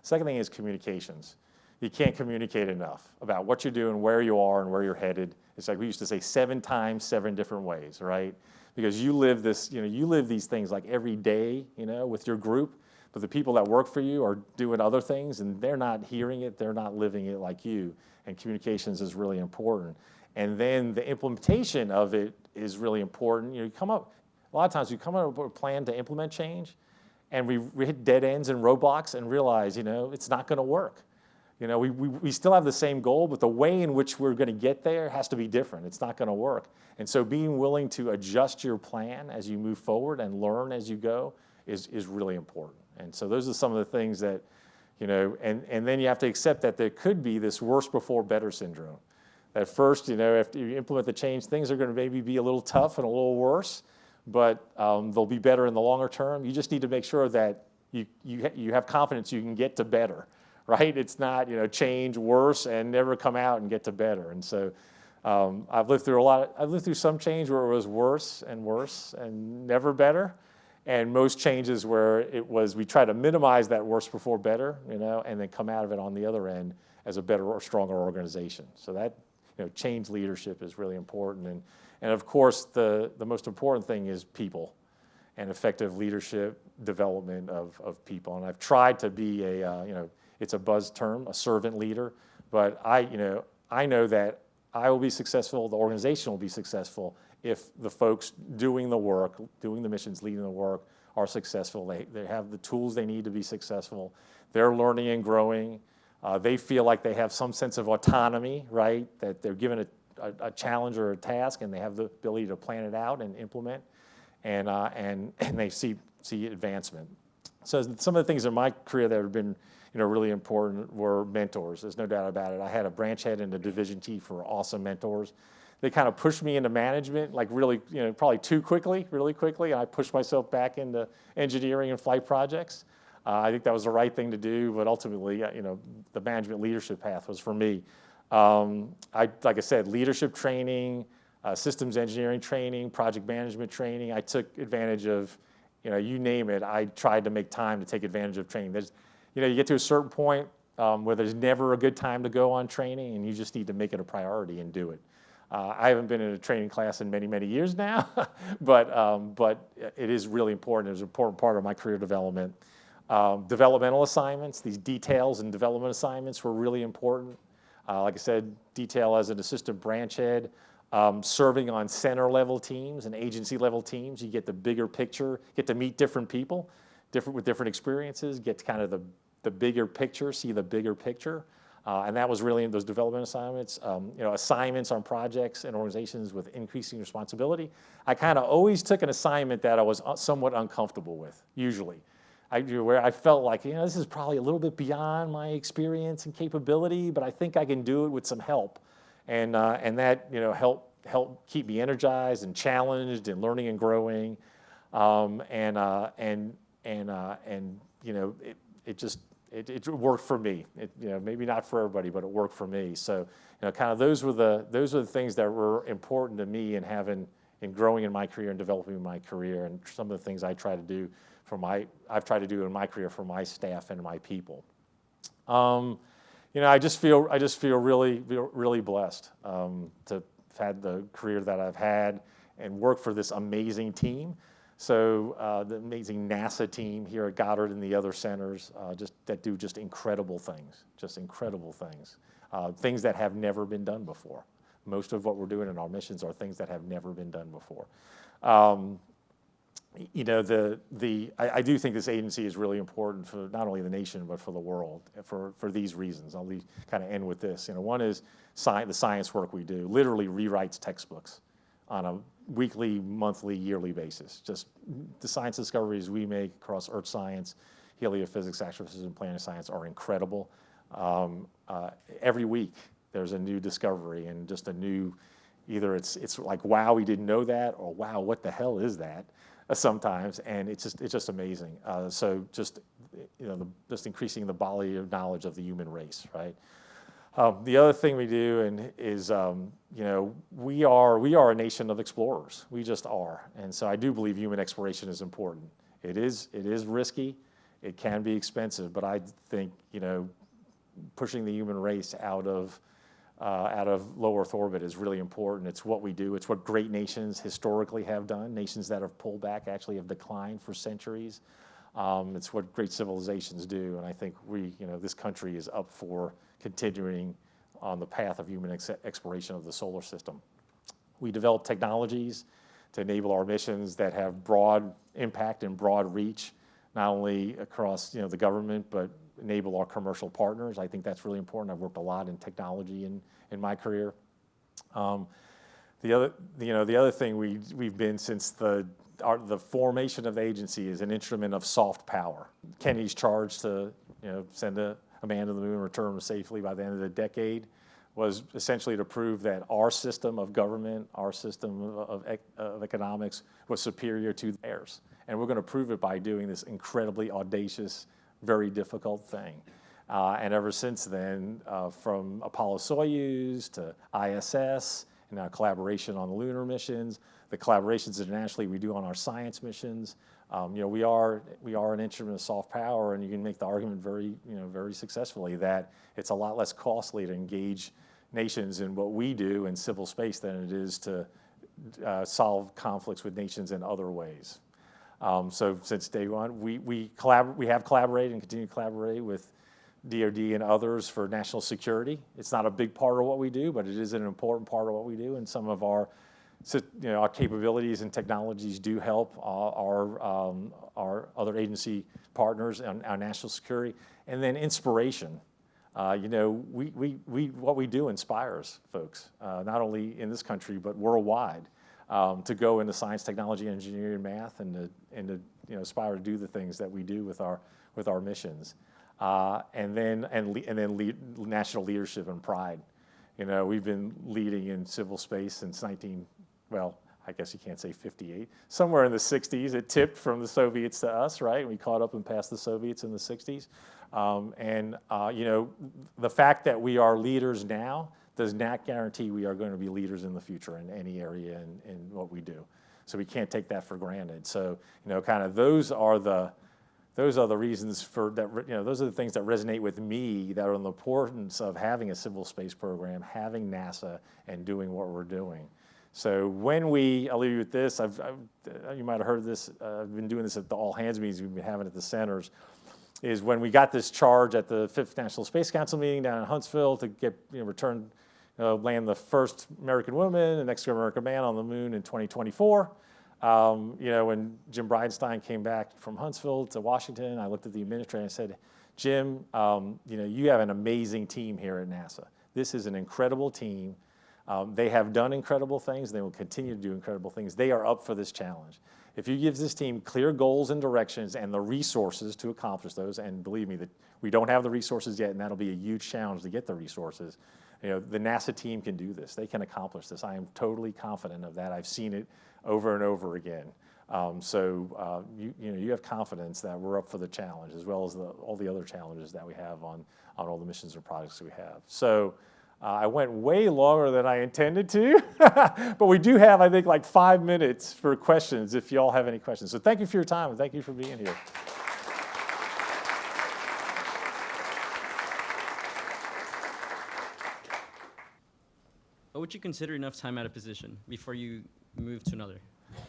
Second thing is communications. You can't communicate enough about what you're doing, where you are, and where you're headed. It's like we used to say 7 times, 7 different ways, right? Because you live these things like every day, with your group, but the people that work for you are doing other things and they're not hearing it, they're not living it like you. And communications is really important. And then the implementation of it is really important. A lot of times we come up with a plan to implement change and we hit dead ends and roadblocks and realize, it's not going to work. We still have the same goal, but the way in which we're going to get there has to be different. It's not going to work. And so being willing to adjust your plan as you move forward and learn as you go is really important. And so those are some of the things that, and then you have to accept that there could be this worse before better syndrome. At first, after you implement the change, things are going to maybe be a little tough and a little worse, but they'll be better in the longer term. You just need to make sure that you have confidence you can get to better. Right? It's not, change worse and never come out and get to better. And so I've lived through some change where it was worse and never better. And most changes where we try to minimize that worse before better, and then come out of it on the other end as a better or stronger organization. So that, change leadership is really important. And of course, the most important thing is people and effective leadership development of people. And I've tried to be it's a buzz term, a servant leader, but I know that I will be successful, the organization will be successful if the folks doing the work, doing the missions, leading the work are successful. They have the tools they need to be successful. They're learning and growing. They feel like they have some sense of autonomy, right? That they're given a challenge or a task and they have the ability to plan it out and implement, and they see advancement. So some of the things in my career that have been really important were mentors. There's no doubt about it. I had a branch head and a division chief who were awesome mentors. They kind of pushed me into management, like really, probably really quickly, and I pushed myself back into engineering and flight projects. I think that was the right thing to do, but ultimately, the management leadership path was for me. Like I said, leadership training, systems engineering training, project management training. I took advantage of, you name it. I tried to make time to take advantage of training. You get to a certain point where there's never a good time to go on training, and you just need to make it a priority and do it. I haven't been in a training class in many, many years now, but it is really important. It was an important part of my career development. Developmental assignments, these details and development assignments were really important. Like I said, detail as an assistant branch head, serving on center level teams and agency level teams. You get the bigger picture, get to meet different people, with different experiences, get to kind of the bigger picture, see the bigger picture. And that was really in those development assignments, assignments on projects and organizations with increasing responsibility. I kind of always took an assignment that I was somewhat uncomfortable with, usually. Where I felt like, this is probably a little bit beyond my experience and capability, but I think I can do it with some help. And that, help keep me energized and challenged and learning and growing. It worked for me. Maybe not for everybody, but it worked for me. So, kind of those were the things that were important to me in growing in my career and developing my career, and some of the things I try to do I've tried to do in my career for my staff and my people. I just feel really blessed to have had the career that I've had and work for this amazing team. So the amazing NASA team here at Goddard and the other centers that do just incredible things, things that have never been done before. Most of what we're doing in our missions are things that have never been done before. I do think this agency is really important for not only the nation, but for the world, for these reasons. I'll kind of end with this. One is the science work we do, literally rewrites textbooks on a weekly, monthly, yearly basis. Just the science discoveries we make across earth science, heliophysics, astrophysics, and planet science are incredible. Every week there's a new discovery and just a new, either it's like, wow, we didn't know that, or wow, what the hell is that? Sometimes, and it's just amazing. So just increasing the body of knowledge of the human race, right? The other thing we do is we are a nation of explorers. We just are, and so I do believe human exploration is important. It is risky, it can be expensive, but I think pushing the human race out of low Earth orbit is really important. It's what we do. It's what great nations historically have done. Nations that have pulled back actually have declined for centuries. It's what great civilizations do, and I think this country is up for continuing on the path of human exploration of the solar system. We develop technologies to enable our missions that have broad impact and broad reach, not only across the government, but enable our commercial partners. I think that's really important. I've worked a lot in technology in my career. The other thing we've been since the formation of the agency is an instrument of soft power. Kennedy's charge to send a man to the moon and return him safely by the end of the decade was essentially to prove that our system of government, our system of economics was superior to theirs. And we're going to prove it by doing this incredibly audacious, very difficult thing. And ever since then, from Apollo-Soyuz to ISS, and now collaboration on the lunar missions, the collaborations internationally we do on our science missions, we are an instrument of soft power, and you can make the argument very successfully that it's a lot less costly to engage nations in what we do in civil space than it is to solve conflicts with nations in other ways. So since day one, we have collaborated and continue to collaborate with DoD and others for national security. It's not a big part of what we do, but it is an important part of what we do, and some of our capabilities and technologies do help our other agency partners and our national security. And then inspiration. What we do inspires folks, not only in this country but worldwide, to go into science, technology, engineering, and math, and to aspire to do the things that we do with our missions, and then lead national leadership and pride. We've been leading in civil space since I guess you can't say 58. Somewhere in the 60s, it tipped from the Soviets to us, right? We caught up and passed the Soviets in the 60s. The fact that we are leaders now does not guarantee we are going to be leaders in the future in any area in what we do. So we can't take that for granted. So, kind of those are the reasons for that. Those are the things that resonate with me, that are the importance of having a civil space program, having NASA, and doing what we're doing. So I'll leave you with this. You might have heard this. I've been doing this at the all hands meetings we've been having at the centers. is when we got this charge at the 5th National Space Council meeting down in Huntsville to get land the first American woman and next American man on the moon in 2024. When Jim Bridenstine came back from Huntsville to Washington, I looked at the administrator and I said, Jim, you have an amazing team here at NASA. This is an incredible team. They have done incredible things. They will continue to do incredible things. They are up for this challenge. If you give this team clear goals and directions and the resources to accomplish those, and believe me, that we don't have the resources yet, and that'll be a huge challenge to get the resources. The NASA team can do this. They can accomplish this. I am totally confident of that. I've seen it over and over again. You have confidence that we're up for the challenge, as well as all the other challenges that we have on all the missions and projects that we have. So I went way longer than I intended to, but we do have, I think, like 5 minutes for questions if you all have any questions. So thank you for your time, and thank you for being here. What would you consider enough time out of position before you move to another?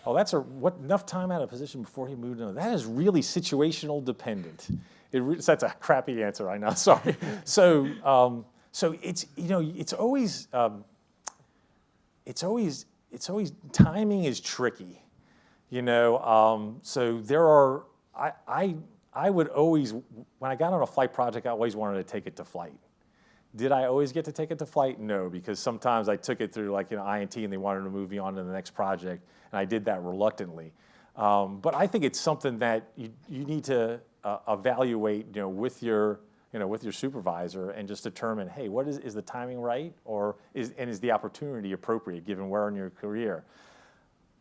Oh, enough time out of position before he moved on. That is really situational dependent. That's a crappy answer, I know. Sorry. So it's always timing is tricky. So there are I would always, when I got on a flight project, I always wanted to take it to flight. Did I always get to take it to flight? No, because sometimes I took it through INT and they wanted to move me on to the next project, and I did that reluctantly. But I think it's something that you need to evaluate, with your supervisor and just determine, hey, what is the timing right, is the opportunity appropriate given where in your career?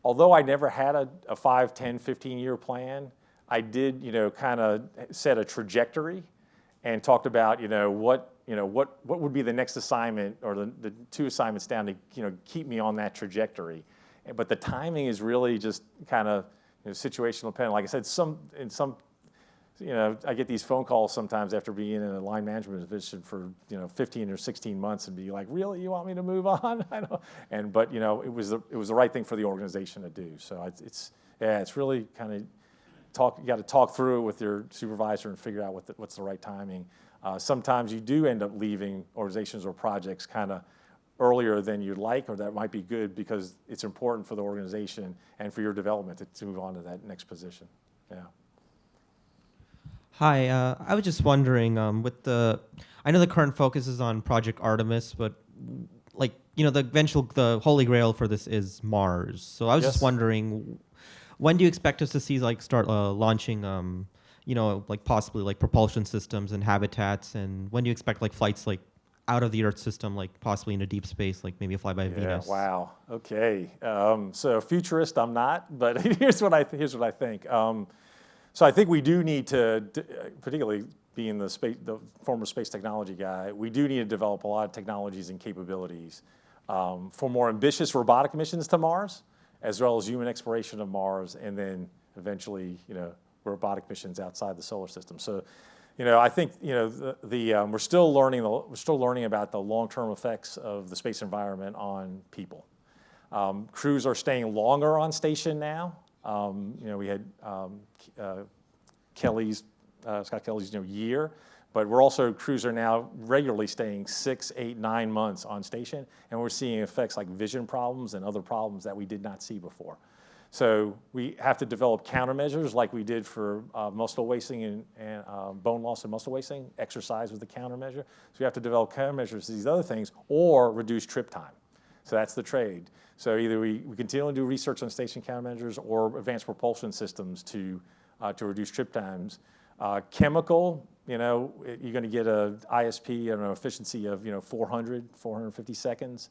Although I never had a 5, 10, 15-year plan, I did, kind of set a trajectory and talked about, what would be the next assignment or the 2 assignments down to, keep me on that trajectory. But the timing is really just kind of situational dependent. Like I said, I get these phone calls sometimes after being in a line management position for 15 or 16 months and be like, really, you want me to move on? I know, but it was the right thing for the organization to do. So it's really kind of you got to talk through it with your supervisor and figure out what's the right timing. Sometimes you do end up leaving organizations or projects kind of earlier than you'd like, or that might be good because it's important for the organization and for your development to move on to that next position. Yeah. Hi, I was just wondering, I know the current focus is on Project Artemis, but the holy grail for this is Mars. So I was just wondering, when do you expect us to see start launching, possibly propulsion systems and habitats, and when do you expect flights out of the Earth system, possibly into deep space, maybe a flyby Venus? Wow. Okay. So futurist, I'm not, but here's what I think. So I think we do need to, particularly being the former space technology guy, we do need to develop a lot of technologies and capabilities for more ambitious robotic missions to Mars, as well as human exploration of Mars, and then eventually, robotic missions outside the solar system. So, I think we're still learning about the long-term effects of the space environment on people. Crews are staying longer on station now. We had Scott Kelly's year, but crews are now regularly staying 6, 8, 9 months on station, and we're seeing effects like vision problems and other problems that we did not see before. So we have to develop countermeasures like we did for muscle wasting and bone loss and muscle wasting. Exercise was the countermeasure. So we have to develop countermeasures to these other things or reduce trip time. So that's the trade. So either we continue to do research on station countermeasures or advanced propulsion systems to reduce trip times. Chemical, you're going to get a ISP and an efficiency of 450 seconds.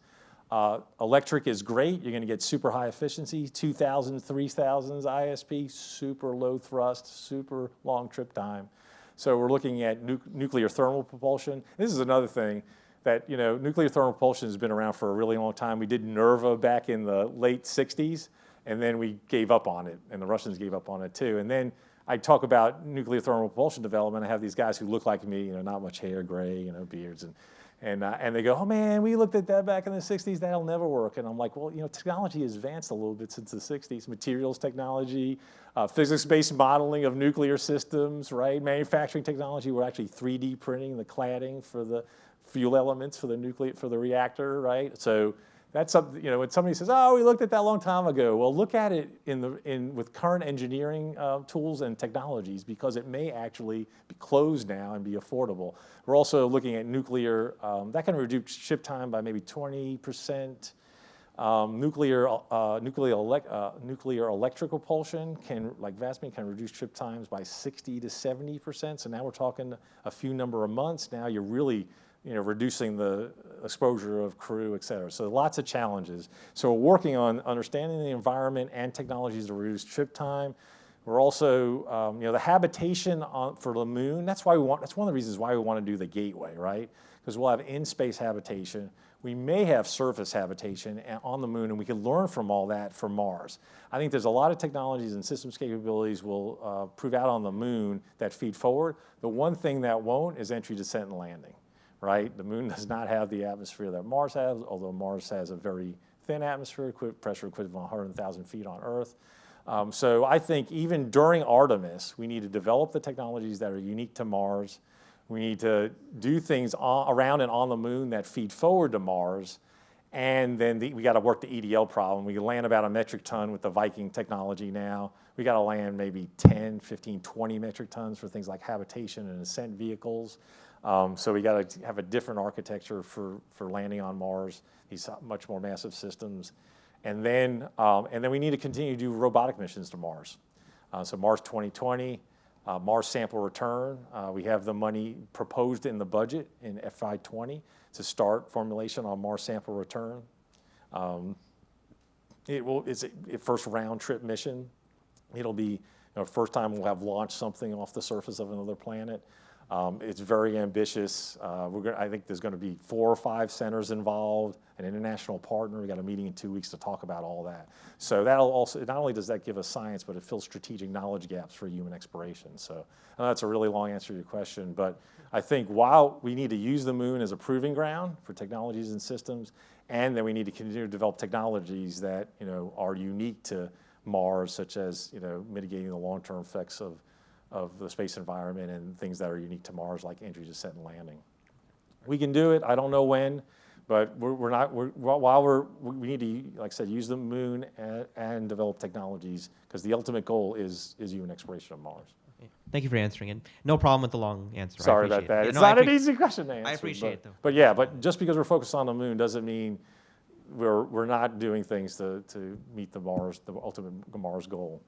Electric is great. You're going to get super high efficiency, 2,000, 3,000 ISP, super low thrust, super long trip time. So we're looking at nuclear thermal propulsion. This is another thing that, nuclear thermal propulsion has been around for a really long time. We did NERVA back in the late 60s, and then we gave up on it, and the Russians gave up on it too. And then I talk about nuclear thermal propulsion development. I have these guys who look like me, not much hair, gray, beards, And they go, oh man, we looked at that back in the 60s, that'll never work. And I'm like, well, technology has advanced a little bit since the 60s. Materials technology, physics-based modeling of nuclear systems, right? Manufacturing technology, we're actually 3D printing the cladding for the fuel elements for the reactor, right? So that's something, when somebody says, oh, we looked at that a long time ago. Well, look at it with current engineering tools and technologies, because it may actually be closed now and be affordable. We're also looking at nuclear, that can reduce ship time by maybe 20%. Nuclear electric propulsion like Vasmin, can reduce trip times by 60 to 70%. So now we're talking a few number of months. Now you're really reducing the exposure of crew, et cetera. So lots of challenges. So we're working on understanding the environment and technologies to reduce trip time. We're also, the habitation for the moon, that's one of the reasons why we want to do the gateway, right? Because we'll have in-space habitation. We may have surface habitation on the moon, and we can learn from all that for Mars. I think there's a lot of technologies and systems capabilities will prove out on the moon that feed forward. The one thing that won't is entry, descent, and landing. Right? The moon does not have the atmosphere that Mars has, although Mars has a very thin atmosphere, pressure equivalent of 100,000 feet on Earth. So I think even during Artemis, we need to develop the technologies that are unique to Mars. We need to do things around and on the moon that feed forward to Mars. And then we got to work the EDL problem. We can land about a metric ton with the Viking technology now. We got to land maybe 10, 15, 20 metric tons for things like habitation and ascent vehicles. So we got to have a different architecture for landing on Mars, these much more massive systems. And then we need to continue to do robotic missions to Mars. So Mars 2020, Mars sample return. We have the money proposed in the budget in FY20 to start formulation on Mars sample return. It's a first round trip mission. It'll be first time we'll have launched something off the surface of another planet. It's very ambitious. I think there's going to be 4 or 5 centers involved, an international partner. We got a meeting in 2 weeks to talk about all that. So that'll also, not only does that give us science, but it fills strategic knowledge gaps for human exploration. So I know that's a really long answer to your question, but I think while we need to use the moon as a proving ground for technologies and systems, and then we need to continue to develop technologies that are unique to Mars, such as mitigating the long-term effects of the space environment and things that are unique to Mars, like entry, descent, and landing. We can do it. I don't know when, but we need to, like I said, use the moon and develop technologies, because the ultimate goal is human exploration of Mars. Thank you for answering it. No problem with the long answer. Sorry about that. It's not an easy question to answer. I appreciate it, though. But just because we're focused on the moon doesn't mean we're not doing things to meet the ultimate Mars goal.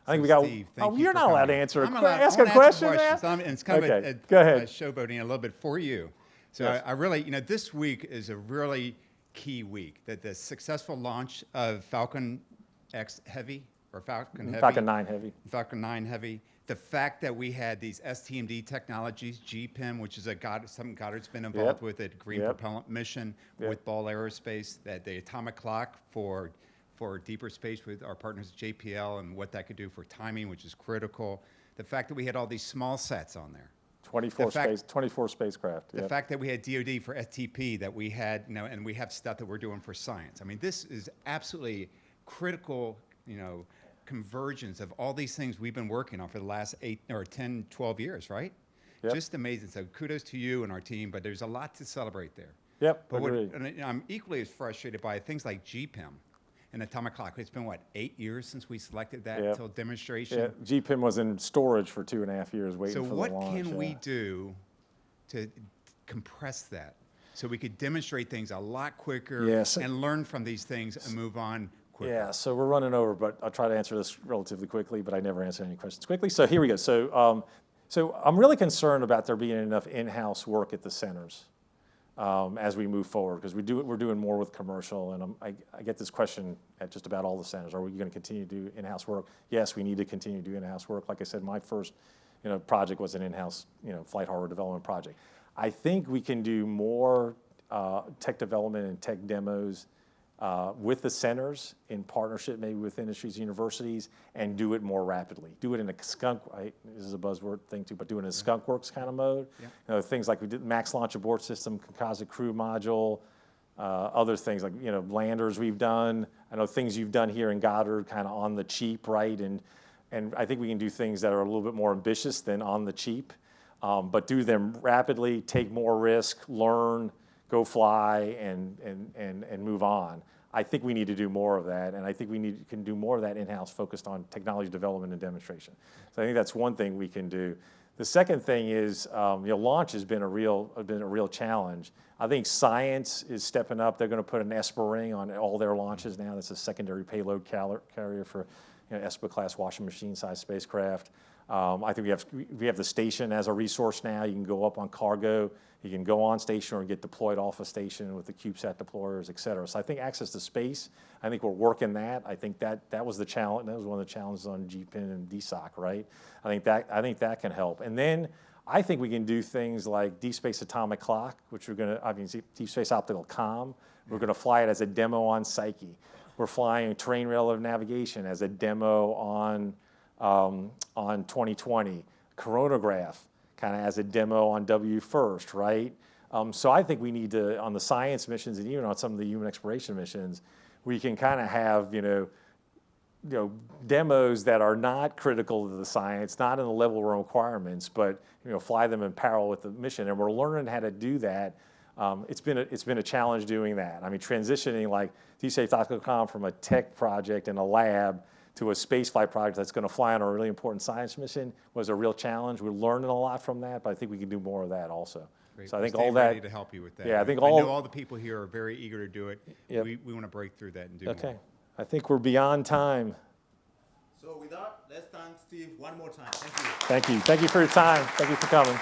I think we got. Steve, you're not allowed to answer. Ask a question. question. It's kind Okay, of go ahead. Showboating a little bit for you. So Yes. I really, this week is a really key week. That the successful launch of Falcon X Heavy or Falcon Heavy. Falcon 9 Heavy. Falcon 9 Heavy. The fact that we had these STMD technologies, GPIM, which is something Goddard's been involved with, at Green Propellant Mission with Ball Aerospace, that the atomic clock for deeper space with our partners at JPL, and what that could do for timing, which is critical. The fact that we had all these small sets on there. 24 spacecraft. The fact that we had DoD for STP, that we had, and we have stuff that we're doing for science. I mean, this is absolutely critical, convergence of all these things we've been working on for the last 8 or 10, 12 years, right? Yep. Just amazing. So kudos to you and our team, but there's a lot to celebrate there. Yep, but agreed. I'm equally as frustrated by things like GPIM. And atomic clock. It's been, 8 years since we selected that until demonstration? Yeah, GPIM was in storage for 2.5 years waiting for the launch. So what can we do to compress that so we could demonstrate things a lot quicker and learn from these things and move on quicker? Yeah, so we're running over, but I'll try to answer this relatively quickly, but I never answer any questions quickly. So here we go. So I'm really concerned about there being enough in-house work at the centers. As we move forward, because we're doing more with commercial, and I get this question at just about all the centers. Are we going to continue to do in-house work? Yes, we need to continue to do in-house work. Like I said, my first project was an in-house flight hardware development project. I think we can do more tech development and tech demos with the centers in partnership maybe with industries, universities, and do it more rapidly. Do it in a skunk, right? This is a buzzword thing too, but do it in a skunk works kind of mode. Yeah. You know, things like we did max launch abort system, composite crew module, other things like, you know, landers we've done. I know things you've done here in Goddard kind of on the cheap, right? And I think we can do things that are a little bit more ambitious than on the cheap, but do them rapidly, take more risk, learn, go fly, and move on. I think we need to do more of that, and I think we can do more of that in-house focused on technology development and demonstration. So I think that's one thing we can do. The second thing is, you know, launch has been a real challenge. I think science is stepping up. They're going to put an ESPA ring on all their launches now. That's a secondary payload carrier for, you know, ESPA class washing machine size spacecraft. I think we have the station as a resource now. You can go up on cargo. You can go on station or get deployed off a station with the CubeSat deployers, et cetera. So I think access to space, I think we're working that. I think that was the challenge. That was one of the challenges on GPIN and DSOC, right? I think that can help. And then I think we can do things like deep space atomic clock, which deep space optical comm. We're going to fly it as a demo on Psyche. We're flying terrain relative navigation as a demo on 2020. Coronagraph kind of as a demo on W1st, right? So I think we need to, on the science missions and even on some of the human exploration missions, we can kind of have, you know, demos that are not critical to the science, not in the level of requirements, but, you know, fly them in parallel with the mission. And we're learning how to do that. It's been a challenge doing that. I mean, transitioning like deep space optical comm from a tech project in a lab to a spaceflight project that's going to fly on a really important science mission was a real challenge. We're learning a lot from that, but I think we can do more of that also. Great. So I think We'll all stay that. ready to help you with that. Yeah, I think I know all the people here are very eager to do it. Yep. We want to break through that and do Okay, more. I think we're beyond time. So with that, let's thank Steve one more time. Thank you. Thank you for your time. Thank you for coming.